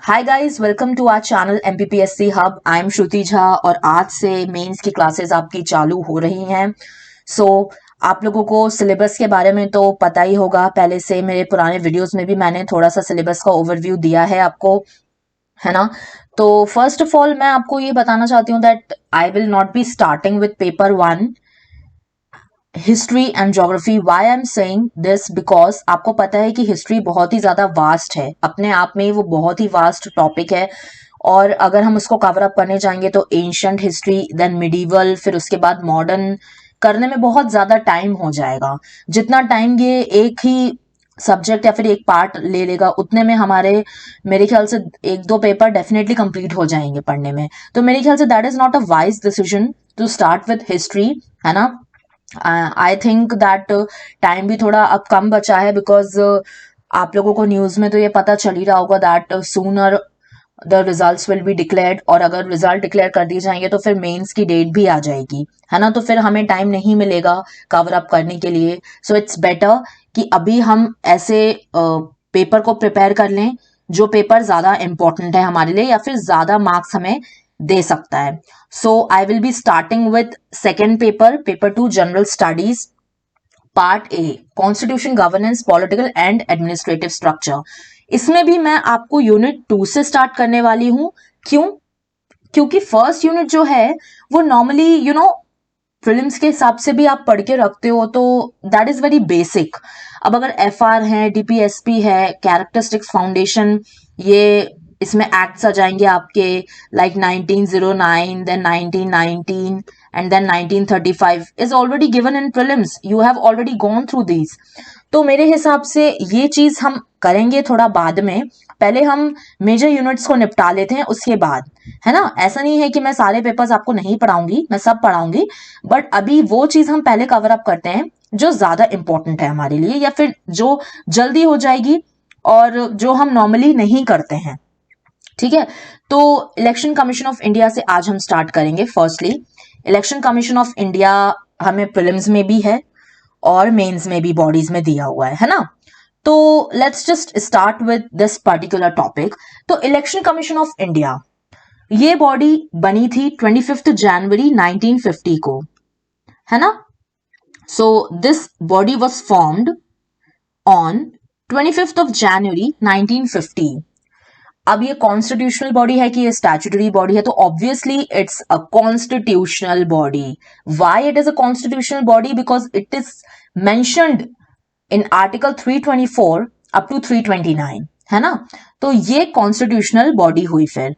Hi guys, welcome to our channel MPPSC hub. I am Shruti Jha और आज से mains की क्लासेस आपकी चालू हो रही हैं। सो आप लोगों को सिलेबस के बारे में तो पता ही होगा, पहले से मेरे पुराने वीडियोस में भी मैंने थोड़ा सा सिलेबस का ओवरव्यू दिया है आपको, है ना। तो फर्स्ट ऑफ ऑल मैं आपको ये बताना चाहती हूँ that I will not be starting with paper 1 history and geography. Why I am saying this because आपको पता है कि हिस्ट्री बहुत ही ज्यादा वास्ट है, अपने आप में वो बहुत ही वास्ट टॉपिक है। और अगर हम उसको कवर अप करने जाएंगे तो एंशंट हिस्ट्री, देन मिडीवल, फिर उसके बाद मॉडर्न करने में बहुत ज्यादा टाइम हो जाएगा। जितना टाइम ये एक ही सब्जेक्ट या फिर एक पार्ट ले लेगा उतने में हमारे मेरे ख्याल से एक दो पेपर डेफिनेटली कंप्लीट हो जाएंगे पढ़ने में। तो मेरे ख्याल से that is not a wise decision to start with history, है ना। आई थिंक दैट टाइम भी थोड़ा अब कम बचा है बिकॉज आप लोगों को न्यूज में तो ये पता चल ही रहा होगा that sooner the results will be declared, और अगर रिजल्ट डिक्लेयर कर दिए जाएंगे तो फिर मेंस की डेट भी आ जाएगी, है ना। तो फिर हमें टाइम नहीं मिलेगा कवर अप करने के लिए। सो इट्स बेटर कि अभी हम ऐसे पेपर को प्रिपेयर कर लें जो पेपर ज्यादा इंपॉर्टेंट है हमारे लिए या फिर ज्यादा मार्क्स हमें दे सकता है। So I will be starting with second paper, paper 2 general studies, part A constitution, governance, political and administrative structure. इसमें भी मैं आपको यूनिट 2 से स्टार्ट करने वाली हूं। क्यों? क्योंकि फर्स्ट यूनिट जो है वो नॉर्मली प्रीलिम्स के हिसाब से भी आप पढ़ के रखते हो तो दैट इज वेरी बेसिक। अब अगर एफआर है, डीपीएसपी है, कैरेक्टरिस्टिक्स फाउंडेशन, ये इसमें एक्ट्स आ जाएंगे आपके like 1909, then 1919 and then 1935 is already given in prelims, you have already gone through these. तो मेरे हिसाब से ये चीज हम करेंगे थोड़ा बाद में, पहले हम मेजर यूनिट्स को निपटा लेते हैं उसके बाद, है ना। ऐसा नहीं है कि मैं सारे पेपर्स आपको नहीं पढ़ाऊंगी, मैं सब पढ़ाऊंगी, बट अभी वो चीज हम पहले कवर अप करते हैं जो ज्यादा इंपॉर्टेंट है हमारे लिए या फिर जो जल्दी हो जाएगी और जो हम नॉर्मली नहीं करते हैं, ठीक है। तो इलेक्शन कमीशन ऑफ इंडिया से आज हम स्टार्ट करेंगे। Firstly election commission of India हमें प्रीलिम्स में भी है और मेंस में भी बॉडीज में दिया हुआ है ना। तो let's just start with this particular topic. तो इलेक्शन कमीशन ऑफ इंडिया ये बॉडी बनी थी 25 जनवरी 1950 को, है ना। So this body was formed on 25 of January 1950। अब ये कॉन्स्टिट्यूशनल बॉडी है कि ये स्टैट्यूटरी बॉडी है? तो obviously it's a constitutional body. Why it is a constitutional body? Because it is mentioned in article 324 up to 329, है ना। तो ये कॉन्स्टिट्यूशनल बॉडी हुई। फिर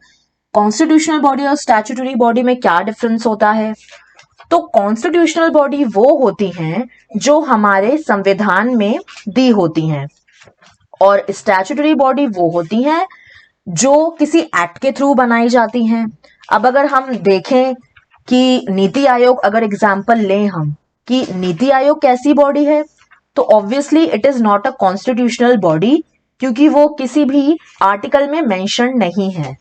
कॉन्स्टिट्यूशनल बॉडी और स्टैट्यूटरी बॉडी में क्या डिफरेंस होता है? तो कॉन्स्टिट्यूशनल बॉडी वो होती हैं जो हमारे संविधान में दी होती हैं, और स्टैट्यूटरी बॉडी वो होती हैं जो किसी एक्ट के थ्रू बनाई जाती हैं। अब अगर हम देखें कि नीति आयोग, अगर एग्जाम्पल लें हम कि नीति आयोग कैसी बॉडी है, तो obviously it is not a constitutional body क्योंकि वो किसी भी आर्टिकल में मेंशन नहीं है।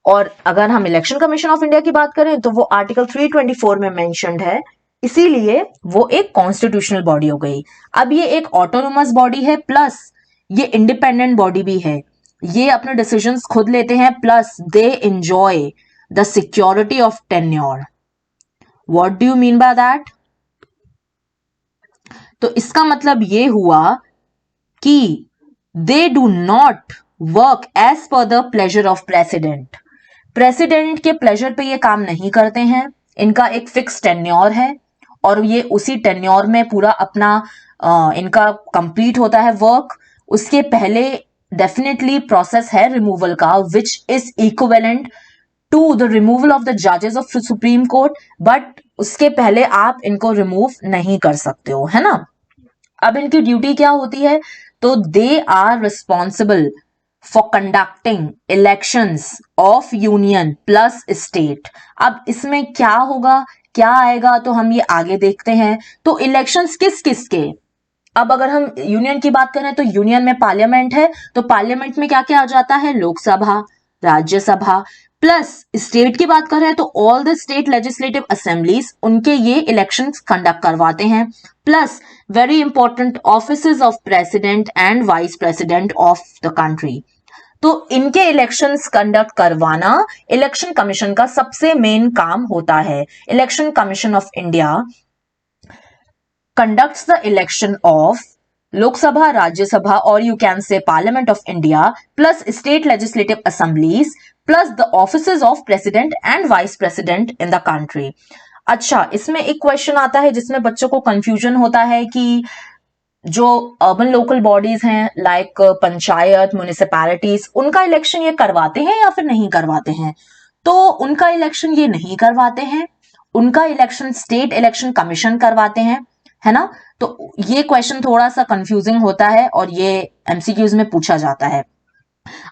और अगर हम इलेक्शन कमीशन ऑफ इंडिया की बात करें तो वो आर्टिकल 324 में मेंशन्ड है, इसीलिए वो एक कॉन्स्टिट्यूशनल बॉडी हो गई। अब ये एक ऑटोनोमस बॉडी है, प्लस ये इंडिपेंडेंट बॉडी भी है। ये अपने डिसीजंस खुद लेते हैं, plus they enjoy the security of tenure. What do you mean by that? तो इसका मतलब ये हुआ कि they do not work as per the pleasure of president. President के प्लेजर पे ये काम नहीं करते हैं, इनका एक फिक्स टेन्योर है और ये उसी टेन्योर में पूरा अपना इनका कंप्लीट होता है वर्क। उसके पहले डेफिनेटली प्रोसेस है रिमूवल का, which is equivalent to the removal of the जजेस ऑफ सुप्रीम कोर्ट, बट उसके पहले आप इनको रिमूव नहीं कर सकते हो, है ना। अब इनकी ड्यूटी क्या होती है? तो they are responsible for conducting elections of union plus state. अब इसमें क्या होगा, क्या आएगा, तो हम ये आगे देखते हैं। तो इलेक्शंस किस किस के? अब अगर हम यूनियन की बात करें तो यूनियन में पार्लियामेंट है, तो पार्लियामेंट में क्या क्या आ जाता है? लोकसभा, राज्यसभा। प्लस स्टेट की बात करें तो all the state legislative assemblies, उनके ये इलेक्शंस कंडक्ट करवाते हैं। Plus very important offices of president and vice president of the country. तो इनके इलेक्शंस कंडक्ट करवाना इलेक्शन कमीशन का सबसे मेन काम होता है। Election commission of India conducts the election of Lok Sabha, Rajya Sabha, or you can say Parliament of India, plus state legislative assemblies, plus the offices of President and Vice President in the country. अच्छा, इसमें एक question आता है जिसमें बच्चों को confusion होता है कि जो अर्बन लोकल बॉडीज हैं लाइक पंचायत, म्युनिसिपैलिटीज, उनका इलेक्शन ये करवाते हैं या फिर नहीं करवाते हैं। तो उनका इलेक्शन ये नहीं करवाते हैं, उनका इलेक्शन स्टेट इलेक्शन कमीशन करवाते हैं, है ना। तो ये क्वेश्चन थोड़ा सा कंफ्यूजिंग होता है और ये एमसीक्यूज में पूछा जाता है।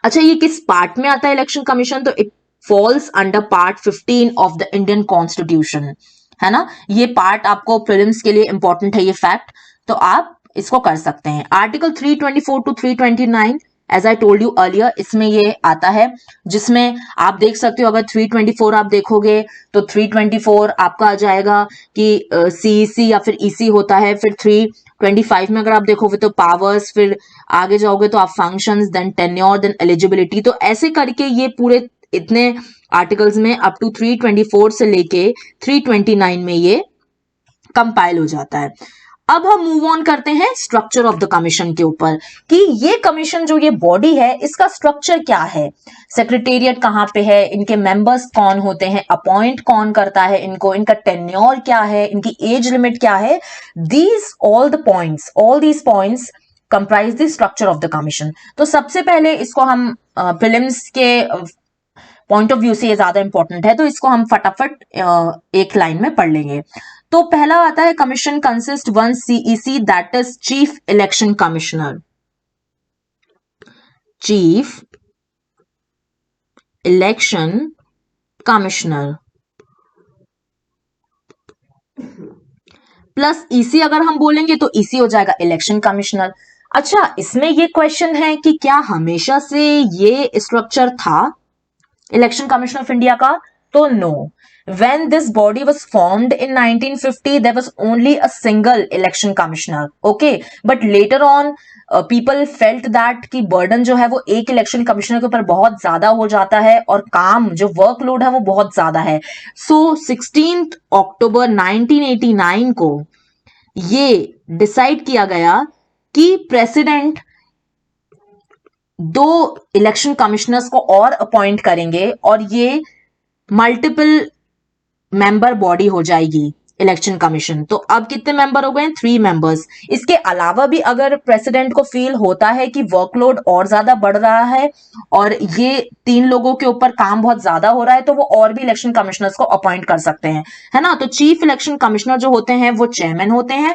अच्छा, ये किस पार्ट में आता है इलेक्शन कमीशन? तो it falls under part 15 of the Indian constitution, है ना। ये पार्ट आपको प्रीलिम्स के लिए इंपॉर्टेंट है ये फैक्ट, तो आप इसको कर सकते हैं। Article 324 to 329 as I told you earlier, इसमें ये आता है, जिसमें आप देख सकते हो अगर 324 आप देखोगे तो 324 आपका आ जाएगा कि सीईसी या फिर ईसी होता है। फिर 325 में अगर आप देखोगे तो पावर्स, फिर आगे जाओगे तो आप functions, then tenure, then eligibility. तो ऐसे करके ये पूरे इतने आर्टिकल्स में अप टू 324 से लेके 329 में ये कंपाइल हो जाता है। अब हम मूव ऑन करते हैं स्ट्रक्चर ऑफ द कमीशन के ऊपर कि ये कमीशन जो ये बॉडी है इसका स्ट्रक्चर क्या है, सेक्रेटेरिएट कहाँ पे है, इनके मेंबर्स कौन होते हैं, अपॉइंट कौन करता है इनको, इनका टेन्योर क्या है, इनकी एज लिमिट क्या है। All these points comprise the structure of the commission. तो सबसे पहले इसको हम प्रीलिम्स के पॉइंट ऑफ व्यू से ये ज्यादा इंपॉर्टेंट है, तो इसको हम फटाफट एक लाइन में पढ़ लेंगे। तो पहला आता है commission consist one CEC that is chief election commissioner. Chief election commissioner plus EC अगर हम बोलेंगे तो ईसी हो जाएगा इलेक्शन कमिश्नर। अच्छा, इसमें ये क्वेश्चन है कि क्या हमेशा से ये स्ट्रक्चर था इलेक्शन कमीशन ऑफ इंडिया का? तो no. When this body was formed in 1950, there was only a single election commissioner. Okay, but later on, people felt that कि burden जो है वो एक इलेक्शन कमिश्नर के ऊपर बहुत ज्यादा हो जाता है और काम जो वर्कलोड है वो बहुत ज्यादा है। So 16 अक्टूबर 1989 को ये डिसाइड किया गया कि प्रेसिडेंट 2 इलेक्शन कमिश्नर्स को और अपॉइंट करेंगे और ये मल्टीपल मेंबर बॉडी हो जाएगी इलेक्शन कमीशन। तो अब कितने मेंबर हो गए? 3 मेंबर्स। इसके अलावा भी अगर प्रेसिडेंट को फील होता है कि वर्कलोड और ज्यादा बढ़ रहा है और ये 3 लोगों के ऊपर काम बहुत ज्यादा हो रहा है तो वो और भी इलेक्शन कमिश्नर्स को अपॉइंट कर सकते हैं, है ना। तो चीफ इलेक्शन कमिश्नर जो होते हैं वो चेयरमैन होते हैं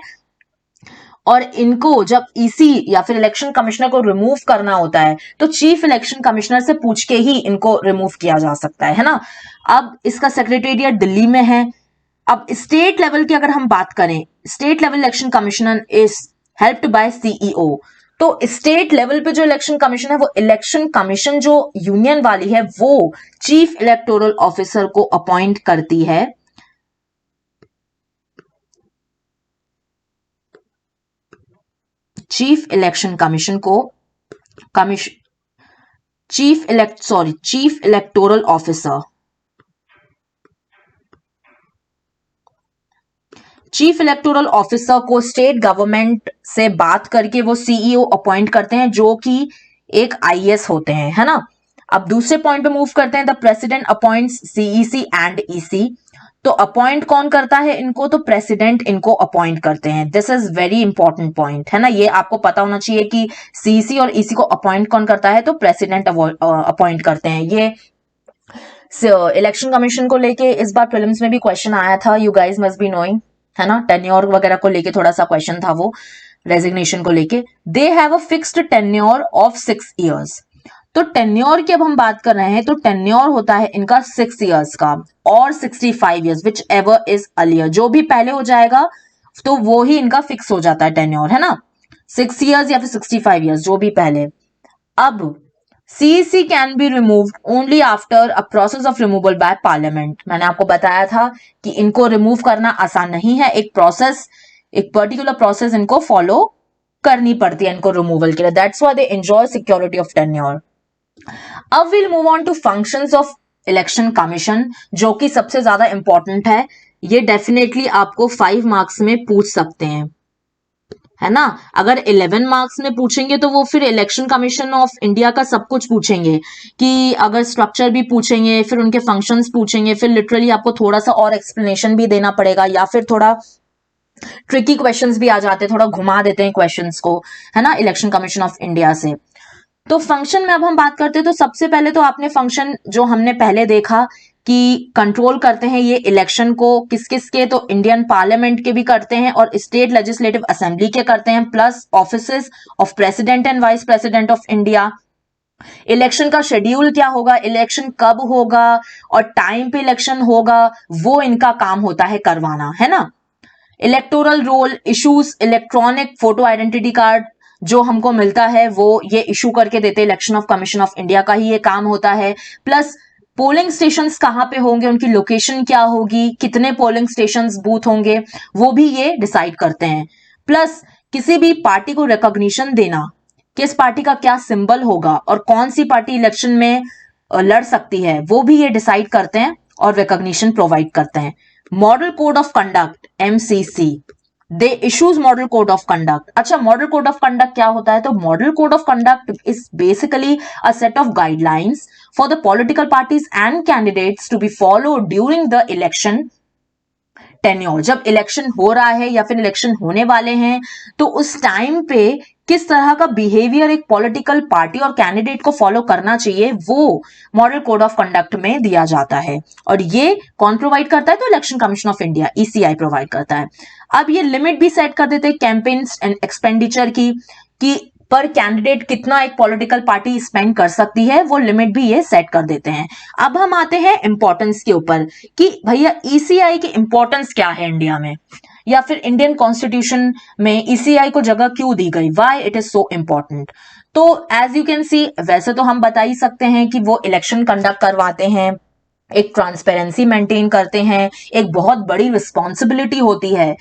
और इनको जब ईसी या फिर इलेक्शन कमिश्नर को रिमूव करना होता है तो चीफ इलेक्शन कमिश्नर से पूछ के ही इनको रिमूव किया जा सकता है ना। अब इसका सेक्रेटेरिएट दिल्ली में है। अब स्टेट लेवल की अगर हम बात करें, state level election commissioner is helped bye CEO. तो स्टेट लेवल पे जो इलेक्शन कमीशन है वो इलेक्शन कमीशन जो यूनियन वाली है वो चीफ इलेक्टोरल ऑफिसर को अपॉइंट करती है। चीफ इलेक्शन कमीशन को chief electoral officer, chief electoral officer को स्टेट गवर्नमेंट से बात करके वो सीईओ अपॉइंट करते हैं जो कि एक आईएएस होते हैं, है ना। अब दूसरे पॉइंट पे मूव करते हैं। The president appoints CEC and EC. तो अपॉइंट कौन करता है इनको? तो प्रेसिडेंट इनको अपॉइंट करते हैं। This is very important point, है ना। ये आपको पता होना चाहिए कि सीईसी और ईसी को अपॉइंट कौन करता है? तो प्रेसिडेंट अपॉइंट करते हैं। ये इलेक्शन कमीशन को लेके इस बार प्रीलिम्स में भी क्वेश्चन आया था, you guys must be knowing, है ना। टेन्योर वगैरह को लेके थोड़ा सा क्वेश्चन था वो, रेजिग्नेशन को लेके। They have a fixed tenure of 6 years। तो टेन्योर की अब हम बात कर रहे हैं तो टेन्योर होता है इनका 6 years का और 65 years, which ever is earlier. जो भी पहले हो जाएगा तो वो ही इनका फिक्स हो जाता है टेन्योर, है ना। 6 years या फिर 65 years, जो भी पहले। अब CEC can be removed only after a process of removal by parliament. मैंने आपको बताया था कि इनको रिमूव करना आसान नहीं है, एक प्रोसेस, एक पर्टिकुलर प्रोसेस इनको फॉलो करनी पड़ती है इनको रिमूवल के लिए। That's why they enjoy security of tenure. अब will move on to functions of election commission, जो कि सबसे ज्यादा इंपॉर्टेंट है। ये डेफिनेटली आपको 5 मार्क्स में पूछ सकते हैं, है ना। अगर 11 मार्क्स में पूछेंगे तो वो फिर इलेक्शन कमीशन ऑफ इंडिया का सब कुछ पूछेंगे, कि अगर स्ट्रक्चर भी पूछेंगे, फिर उनके फंक्शंस पूछेंगे, फिर लिटरली आपको थोड़ा सा और एक्सप्लेनेशन भी देना पड़ेगा, या फिर थोड़ा ट्रिकी क्वेश्चंस भी आ जाते हैं, थोड़ा घुमा देते हैं क्वेश्चंस को, है ना, इलेक्शन कमीशन ऑफ इंडिया से। तो फंक्शन में अब हम बात करते हैं, तो सबसे पहले तो आपने फंक्शन जो हमने पहले देखा कि कंट्रोल करते हैं ये इलेक्शन को, किस किस के, तो इंडियन पार्लियामेंट के भी करते हैं और स्टेट लेजिस्लेटिव असेंबली के करते हैं, plus offices of president and vice president of India. Election का शेड्यूल क्या होगा, इलेक्शन कब होगा और टाइम पे इलेक्शन होगा, वो इनका काम होता है करवाना, है ना। Electoral roll, issues, electronic photo identity card जो हमको मिलता है वो ये इशू करके देते हैं, election of commission of India का ही ये काम होता है। प्लस पोलिंग स्टेशंस कहाँ पे होंगे, उनकी लोकेशन क्या होगी, कितने पोलिंग स्टेशंस बूथ होंगे, वो भी ये डिसाइड करते हैं। प्लस किसी भी पार्टी को रिकॉग्निशन देना, किस पार्टी का क्या सिंबल होगा और कौन सी पार्टी इलेक्शन में लड़ सकती है, वो भी ये डिसाइड करते हैं और रिकॉग्निशन प्रोवाइड करते हैं। Model code of conduct, MCC, they issues model code of conduct. अच्छा, मॉडल कोड ऑफ कंडक्ट क्या होता है, तो model code of conduct is basically a set of guidelines for the political parties and candidates to be follow during the election tenure. जब election हो रहा है या फिर इलेक्शन होने वाले हैं, तो उस टाइम पे किस तरह का बिहेवियर एक पॉलिटिकल पार्टी और कैंडिडेट को फॉलो करना चाहिए, वो मॉडल कोड ऑफ कंडक्ट में दिया जाता है। और ये कौन प्रोवाइड करता है, तो election commission of India, ECI provide करता है। अब ये लिमिट भी सेट कर देते हैं कैंपेन एंड एक्सपेंडिचर की, कि पर कैंडिडेट कितना एक पॉलिटिकल पार्टी स्पेंड कर सकती है, वो लिमिट भी ये सेट कर देते हैं। अब हम आते हैं इंपॉर्टेंस के ऊपर, कि भैया ईसीआई की इंपॉर्टेंस क्या है इंडिया में, या फिर इंडियन कॉन्स्टिट्यूशन में ईसीआई को जगह क्यों दी गई, why it is so important. तो एज यू कैन सी, वैसे तो हम बता ही सकते हैं कि वो इलेक्शन कंडक्ट करवाते हैं, एक ट्रांसपेरेंसी मेंटेन करते हैं, एक बहुत बड़ी रिस्पॉन्सिबिलिटी होती है।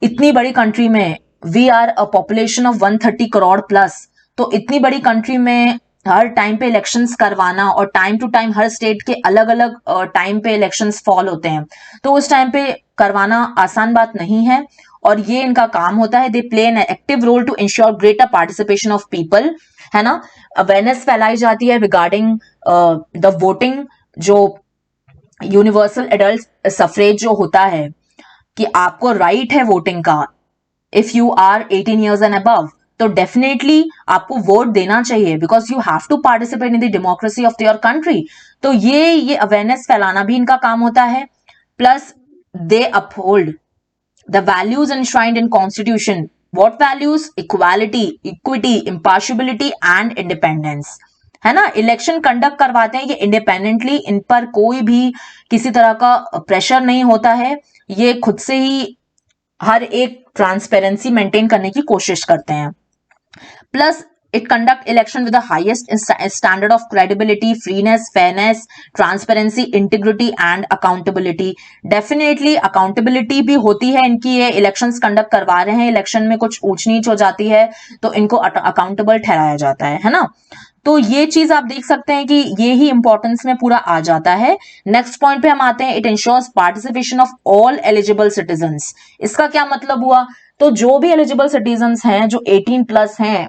इतनी बड़ी कंट्री में, we are a population of 130 crore plus, तो इतनी बड़ी कंट्री में हर टाइम पे इलेक्शंस करवाना, और टाइम टू टाइम हर स्टेट के अलग अलग टाइम पे इलेक्शंस फॉल होते हैं, तो उस टाइम पे करवाना आसान बात नहीं है, और ये इनका काम होता है। They play an active role to ensure greater participation of people, है ना। अवेयरनेस फैलाई जाती है रिगार्डिंग द वोटिंग, जो यूनिवर्सल एडल्ट सफरेज जो होता है, कि आपको राइट है वोटिंग का, if you are 18 years and above, तो डेफिनेटली आपको वोट देना चाहिए, because you have to participate in the democracy of your country. तो ये अवेयरनेस फैलाना भी इनका काम होता है। Plus they uphold the values enshrined in constitution. What values, equality, equity, impartiality and independence, है ना। इलेक्शन कंडक्ट करवाते हैं ये इंडिपेंडेंटली, इन पर कोई भी किसी तरह का प्रेशर नहीं होता है, ये खुद से ही हर एक ट्रांसपेरेंसी मेंटेन करने की कोशिश करते हैं। Plus it conduct election with the highest standard of credibility, freeness, fairness, transparency, integrity and accountability. Definitely accountability भी होती है इनकी, ये इलेक्शंस कंडक्ट करवा रहे हैं, इलेक्शन में कुछ ऊंच नीच हो जाती है तो इनको अकाउंटेबल ठहराया जाता है ना। तो ये चीज आप देख सकते हैं कि ये ही इंपॉर्टेंस में पूरा आ जाता है। नेक्स्ट पॉइंट पे हम आते हैं, it ensures participation of all eligible citizens. इसका क्या मतलब हुआ, तो जो भी एलिजिबल सिटीजन्स हैं, जो 18 प्लस हैं,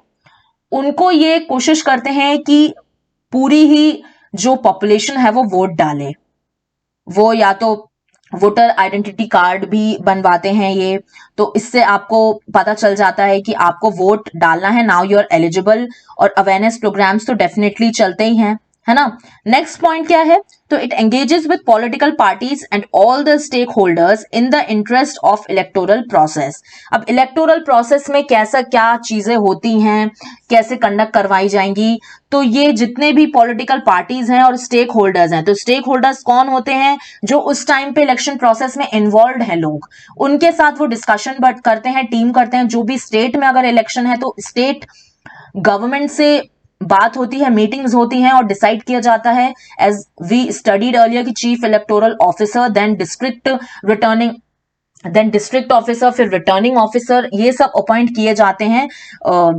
उनको ये कोशिश करते हैं कि पूरी ही जो पॉपुलेशन है वो वोट डाले। वो या तो वोटर आइडेंटिटी कार्ड भी बनवाते हैं ये, तो इससे आपको पता चल जाता है कि आपको वोट डालना है, नाउ यू आर एलिजिबल। और अवेयरनेस प्रोग्राम्स तो डेफिनेटली चलते ही हैं, है ना। नेक्स्ट पॉइंट क्या है, तो it engages with political parties and all the stakeholders in the interest of electoral process. अब इलेक्टोरल प्रोसेस में कैसा क्या चीजें होती हैं, कैसे कंडक्ट करवाई जाएंगी, तो ये जितने भी पॉलिटिकल पार्टीज हैं और स्टेक होल्डर्स हैं, तो स्टेक होल्डर्स कौन होते हैं, जो उस टाइम पे इलेक्शन प्रोसेस में इन्वॉल्व है लोग, उनके साथ वो डिस्कशन करते हैं, टीम करते हैं। जो भी स्टेट में अगर इलेक्शन है तो स्टेट गवर्नमेंट से बात होती है, मीटिंग्स होती हैं और डिसाइड किया जाता है, एज वी स्टडीड अर्लियर, कि chief electoral officer, then district returning then district officer, फिर रिटर्निंग ऑफिसर, ये सब अपॉइंट किए जाते हैं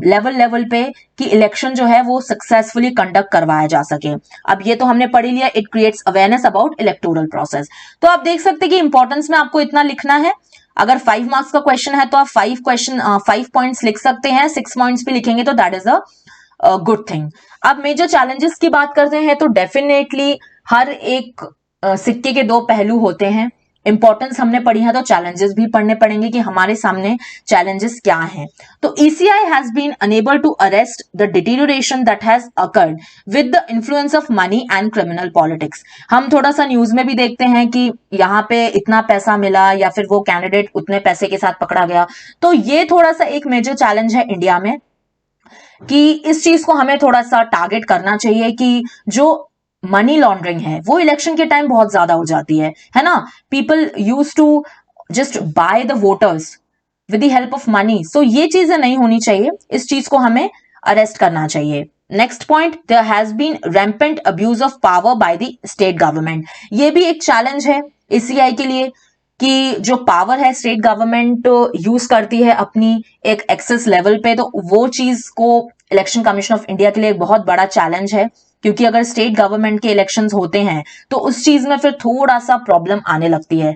लेवल पे कि इलेक्शन जो है वो सक्सेसफुली कंडक्ट करवाया जा सके। अब ये तो हमने पढ़ लिया, it creates awareness about electoral process. तो आप देख सकते हैं कि इंपॉर्टेंस में आपको इतना लिखना है। अगर 5 मार्क्स का क्वेश्चन है तो आप 5 पॉइंट्स लिख सकते हैं, 6 पॉइंट्स भी लिखेंगे तो that is a good thing. अब मेजर चैलेंजेस की बात करते हैं तो डेफिनेटली हर एक सिक्के के दो पहलू होते हैं। इंपॉर्टेंस हमने पढ़ी है तो चैलेंजेस भी पढ़ने पड़ेंगे कि हमारे सामने चैलेंजेस क्या हैं। तो ECI has been enable to arrest the deterioration that has occurred with the influence of money and criminal politics. हम थोड़ा सा न्यूज में भी देखते हैं कि यहाँ पे इतना पैसा मिला या फिर वो कैंडिडेट उतने पैसे के साथ पकड़ा गया। तो ये थोड़ा सा एक मेजर चैलेंज है इंडिया में कि इस चीज को हमें थोड़ा सा टारगेट करना चाहिए कि जो मनी लॉन्ड्रिंग है वो इलेक्शन के टाइम बहुत ज्यादा हो जाती है ना। People use to just buy the voters with the help of money. So ये चीजें नहीं होनी चाहिए, इस चीज को हमें अरेस्ट करना चाहिए। Next point, there has been rampant abuse of power by the state government. ये भी एक चैलेंज है ECI के लिए कि जो पावर है स्टेट गवर्नमेंट यूज करती है अपनी एक एक्सेस लेवल पे, तो वो चीज को इलेक्शन कमीशन ऑफ इंडिया के लिए एक बहुत बड़ा चैलेंज है। क्योंकि अगर स्टेट गवर्नमेंट के इलेक्शंस होते हैं तो उस चीज में फिर थोड़ा सा प्रॉब्लम आने लगती है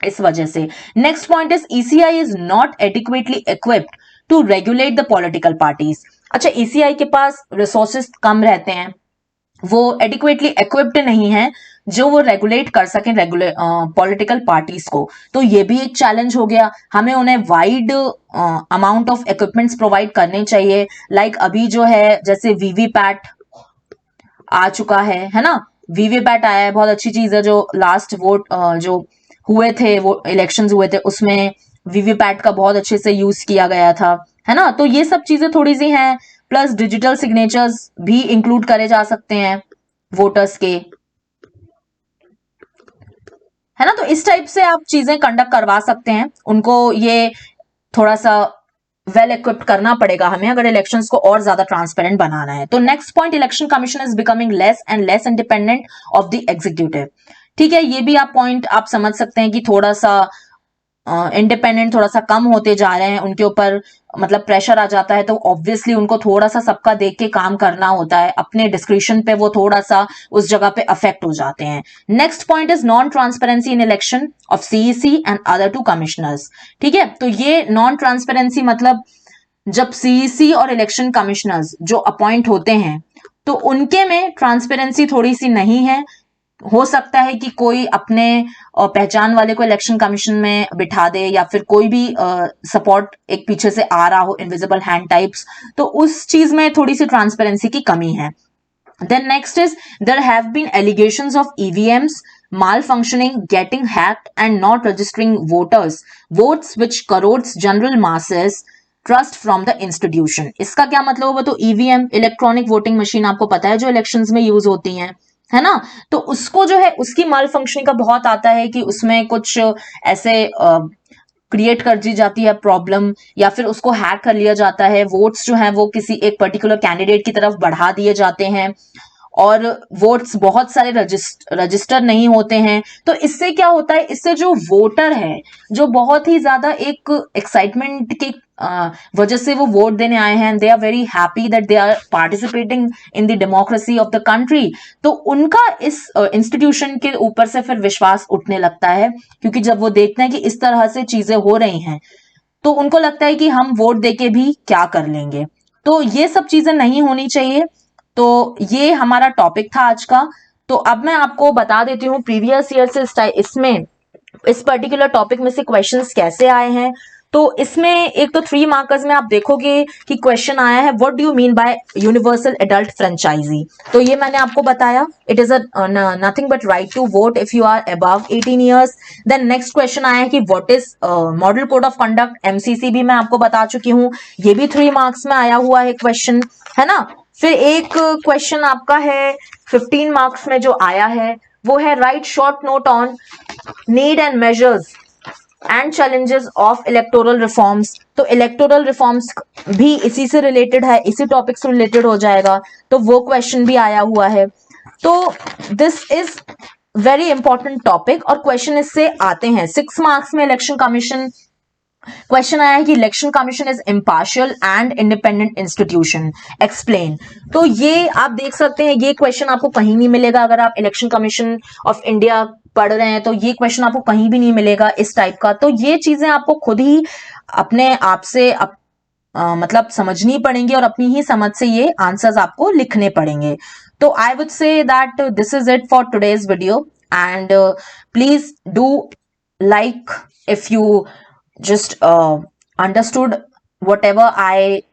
इस वजह से। Next point is ECI is not adequately equipped to regulate the political parties. अच्छा, ECI के पास रिसोर्सेज कम रहते हैं, वो एडिक्वेटली इक्विप्ड नहीं है जो वो रेगुलेट कर सकें पॉलिटिकल पार्टीज को। तो ये भी एक चैलेंज हो गया। हमें उन्हें wide amount of equipments provide करने चाहिए। लाइक अभी जो है जैसे वीवीपैट आ चुका है ना। वीवीपैट आया है, बहुत अच्छी चीज है। जो लास्ट वोट जो हुए थे, वो इलेक्शंस हुए थे, उसमें वीवीपैट का बहुत अच्छे से यूज किया गया था, है ना। तो ये सब चीजें थोड़ी सी हैं। प्लस डिजिटल सिग्नेचर्स भी इंक्लूड करे जा सकते हैं वोटर्स के, है ना। तो इस टाइप से आप चीजें कंडक्ट करवा सकते हैं उनको। ये थोड़ा सा वेल इक्विप्ड करना पड़ेगा हमें अगर इलेक्शंस को और ज्यादा ट्रांसपेरेंट बनाना है। तो next point, election commission is becoming less and less independent of the executive. ठीक है, ये भी आप पॉइंट आप समझ सकते हैं कि थोड़ा सा इंडिपेंडेंट थोड़ा सा कम होते जा रहे हैं, उनके ऊपर मतलब प्रेशर आ जाता है। तो ऑब्वियसली उनको थोड़ा सा सबका देख के काम करना होता है, अपने डिस्क्रिप्शन पे वो थोड़ा सा उस जगह पे अफेक्ट हो जाते हैं। Next point is non transparency in election of CEC and other 2 commissioners. ठीक है, तो ये नॉन ट्रांसपेरेंसी मतलब जब CEC और इलेक्शन कमिश्नर्स जो अपॉइंट होते हैं तो उनके में ट्रांसपेरेंसी थोड़ी सी नहीं है। हो सकता है कि कोई अपने पहचान वाले को इलेक्शन कमीशन में बिठा दे या फिर कोई भी सपोर्ट एक पीछे से आ रहा हो, इनविजिबल हैंड टाइप्स, तो उस चीज में थोड़ी सी ट्रांसपेरेंसी की कमी है। Then next is there have been allegations of EVMs malfunctioning, getting hacked and not registering votes which corrodes general masses trust from the institution। इसका क्या मतलब होगा? तो EVM इलेक्ट्रॉनिक वोटिंग मशीन आपको पता है जो इलेक्शंस में यूज होती हैं, है ना। तो उसको जो है उसकी माल फंक्शनिंग का बहुत आता है कि उसमें कुछ ऐसे क्रिएट कर दी जाती है प्रॉब्लम, या फिर उसको हैक कर लिया जाता है। वोट्स जो है वो किसी एक पर्टिकुलर कैंडिडेट की तरफ बढ़ा दिए जाते हैं और वोट्स बहुत सारे रजिस्टर नहीं होते हैं। तो इससे क्या होता है, इससे जो वोटर है जो बहुत ही ज्यादा एक एक्साइटमेंट की वजह से वो वोट देने आए हैं, they are very happy that they are participating in the democracy of the country, तो उनका इस इंस्टीट्यूशन के ऊपर से फिर विश्वास उठने लगता है। क्योंकि जब वो देखते हैं कि इस तरह से चीजें हो रही हैं तो उनको लगता है कि हम वोट देके भी क्या कर लेंगे। तो ये सब चीजें नहीं होनी चाहिए। तो ये हमारा टॉपिक था आज का। तो अब मैं आपको बता देती हूँ प्रीवियस ईयर से इसमें इस पर्टिकुलर टॉपिक में से क्वेश्चंस कैसे आए हैं। तो इसमें एक तो 3 मार्कर्स में आप देखोगे कि क्वेश्चन आया है what do you mean by universal adult franchise. तो ये मैंने आपको बताया, it is nothing but right to vote if you are above 18 years. Then next question आया है कि what is model code of conduct, MCC भी मैं आपको बता चुकी हूँ, ये भी 3 मार्क्स में आया हुआ है क्वेश्चन, है ना। फिर एक क्वेश्चन आपका है 15 मार्क्स में जो आया है वो है right short note on need and measures and challenges of electoral reforms. तो इलेक्टोरल रिफॉर्म्स भी इसी से रिलेटेड है, इसी टॉपिक से रिलेटेड हो जाएगा, तो वो क्वेश्चन भी आया हुआ है। तो this is very important topic और क्वेश्चन इससे आते हैं 6 मार्क्स में। इलेक्शन कमीशन क्वेश्चन आया है कि election commission is impartial and independent institution, explain. तो ये आप देख सकते हैं, ये क्वेश्चन आपको कहीं नहीं मिलेगा। अगर आप इलेक्शन कमीशन ऑफ इंडिया पढ़ रहे हैं तो ये क्वेश्चन आपको कहीं भी नहीं मिलेगा इस टाइप का। तो ये चीजें आपको खुद ही अपने आप से मतलब समझनी पड़ेंगी और अपनी ही समझ से ये आंसर्स आपको लिखने पड़ेंगे। तो I would say that this is it for today's video and please do like if you just understood whatever I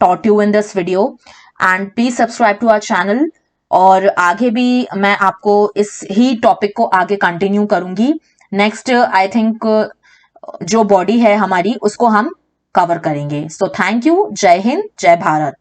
taught you in this video, and please subscribe to our channel। और आगे भी मैं आपको इस ही topic को आगे continue करूंगी। Next I think जो बॉडी है हमारी उसको हम कवर करेंगे। सो थैंक यू, जय हिंद, जय भारत।